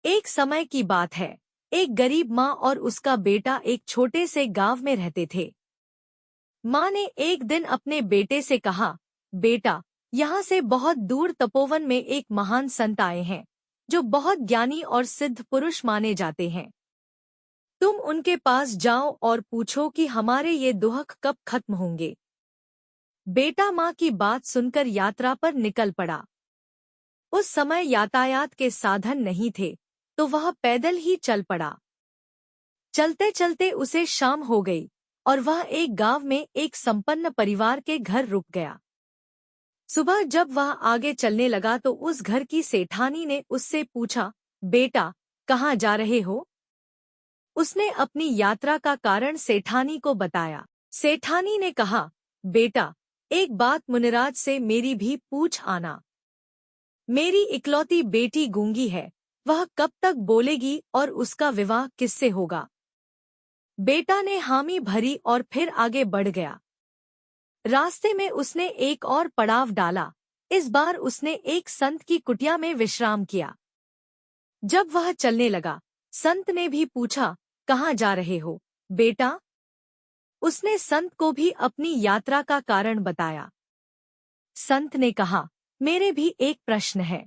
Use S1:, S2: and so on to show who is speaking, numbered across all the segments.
S1: एक समय की बात है। एक गरीब माँ और उसका बेटा एक छोटे से गांव में रहते थे। माँ ने एक दिन अपने बेटे से कहा, बेटा, यहाँ से बहुत दूर तपोवन में एक महान संत आए हैं, जो बहुत ज्ञानी और सिद्ध पुरुष माने जाते हैं। तुम उनके पास जाओ और पूछो कि हमारे ये दुख कब खत्म होंगे। बेटा माँ की बात सुनकर यात्रा पर निकल पड़ा। उस समय यातायात के साधन नहीं थे, तो वह पैदल ही चल पड़ा। चलते चलते उसे शाम हो गई और वह एक गांव में एक संपन्न परिवार के घर रुक गया। सुबह जब वह आगे चलने लगा तो उस घर की सेठानी ने उससे पूछा, बेटा, कहाँ जा रहे हो? उसने अपनी यात्रा का कारण सेठानी को बताया। सेठानी ने कहा, बेटा, एक बात मुनिराज से मेरी भी पूछ आना। मेरी इकलौती बेटी गूंगी है, वह कब तक बोलेगी और उसका विवाह किससे होगा? बेटा ने हामी भरी और फिर आगे बढ़ गया। रास्ते में उसने एक और पड़ाव डाला। इस बार उसने एक संत की कुटिया में विश्राम किया। जब वह चलने लगा, संत ने भी पूछा, कहाँ जा रहे हो, बेटा? उसने संत को भी अपनी यात्रा का कारण बताया। संत ने कहा, मेरे भी एक प्रश्न है।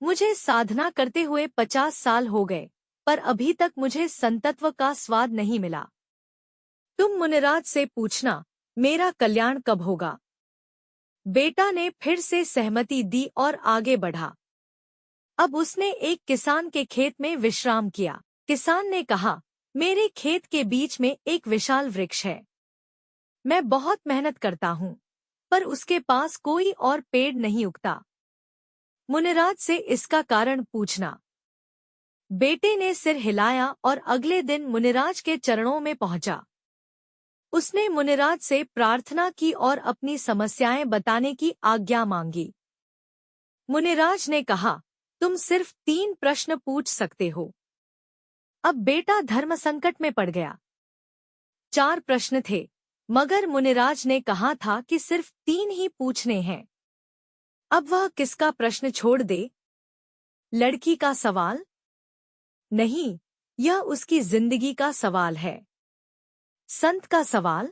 S1: मुझे साधना करते हुए 50 साल हो गए, पर अभी तक मुझे संतत्व का स्वाद नहीं मिला। तुम मुनिराज से पूछना, मेरा कल्याण कब होगा? बेटा ने फिर से सहमति दी और आगे बढ़ा। अब उसने एक किसान के खेत में विश्राम किया। किसान ने कहा, मेरे खेत के बीच में एक विशाल वृक्ष है। मैं बहुत मेहनत करता हूँ, पर उसके पास कोई और पेड़ नहीं उगता। मुनिराज से इसका कारण पूछना। बेटे ने सिर हिलाया और अगले दिन मुनिराज के चरणों में पहुंचा। उसने मुनिराज से प्रार्थना की और अपनी समस्याएं बताने की आज्ञा मांगी। मुनिराज ने कहा, तुम सिर्फ 3 प्रश्न पूछ सकते हो। अब बेटा धर्म संकट में पड़ गया। 4 प्रश्न थे, मगर मुनिराज ने कहा था कि सिर्फ 3 ही पूछने हैं। अब वह किसका प्रश्न छोड़ दे? लड़की का सवाल? नहीं, यह उसकी जिंदगी का सवाल है। संत का सवाल?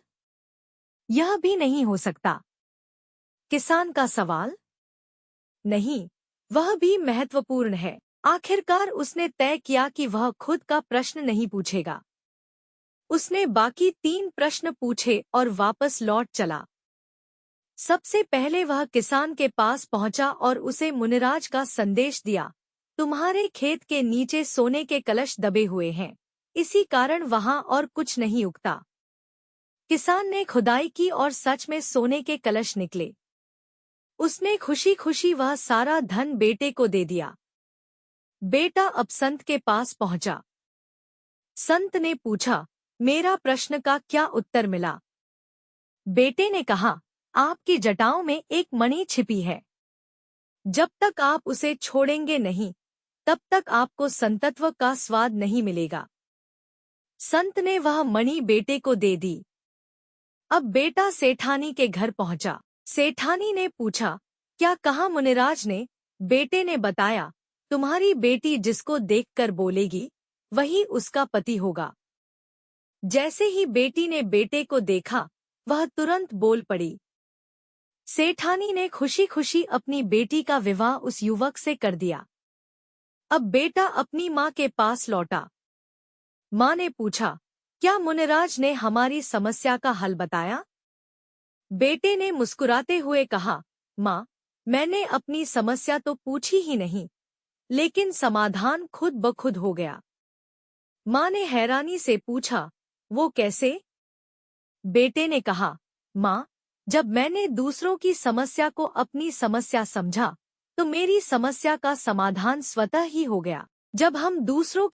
S1: यह भी नहीं हो सकता। किसान का सवाल? नहीं, वह भी महत्वपूर्ण है। आखिरकार उसने तय किया कि वह खुद का प्रश्न नहीं पूछेगा। उसने बाकी 3 प्रश्न पूछे और वापस लौट चला। सबसे पहले वह किसान के पास पहुंचा और उसे मुनिराज का संदेश दिया, तुम्हारे खेत के नीचे सोने के कलश दबे हुए हैं, इसी कारण वहां और कुछ नहीं उगता। किसान ने खुदाई की और सच में सोने के कलश निकले। उसने खुशी खुशी वह सारा धन बेटे को दे दिया। बेटा अब संत के पास पहुंचा। संत ने पूछा, मेरा प्रश्न का क्या उत्तर मिला? बेटे ने कहा, आपकी जटाओं में एक मणि छिपी है। जब तक आप उसे छोड़ेंगे नहीं, तब तक आपको संतत्व का स्वाद नहीं मिलेगा। संत ने वह मणि बेटे को दे दी। अब बेटा सेठानी के घर पहुंचा। सेठानी ने पूछा, क्या कहा मुनिराज ने? बेटे ने बताया, तुम्हारी बेटी जिसको देखकर बोलेगी, वही उसका पति होगा। जैसे ही बेटी ने बेटे को देखा, वह तुरंत बोल पड़ी। सेठानी ने खुशी खुशी अपनी बेटी का विवाह उस युवक से कर दिया। अब बेटा अपनी माँ के पास लौटा। माँ ने पूछा, क्या मुनिराज ने हमारी समस्या का हल बताया? बेटे ने मुस्कुराते हुए कहा, माँ, मैंने अपनी समस्या तो पूछी ही नहीं, लेकिन समाधान खुद ब खुद हो गया। माँ ने हैरानी से पूछा, वो कैसे? बेटे ने कहा, माँ, जब मैंने दूसरों की समस्या को अपनी समस्या समझा, तो मेरी समस्या का समाधान स्वतः ही हो गया। जब हम दूसरों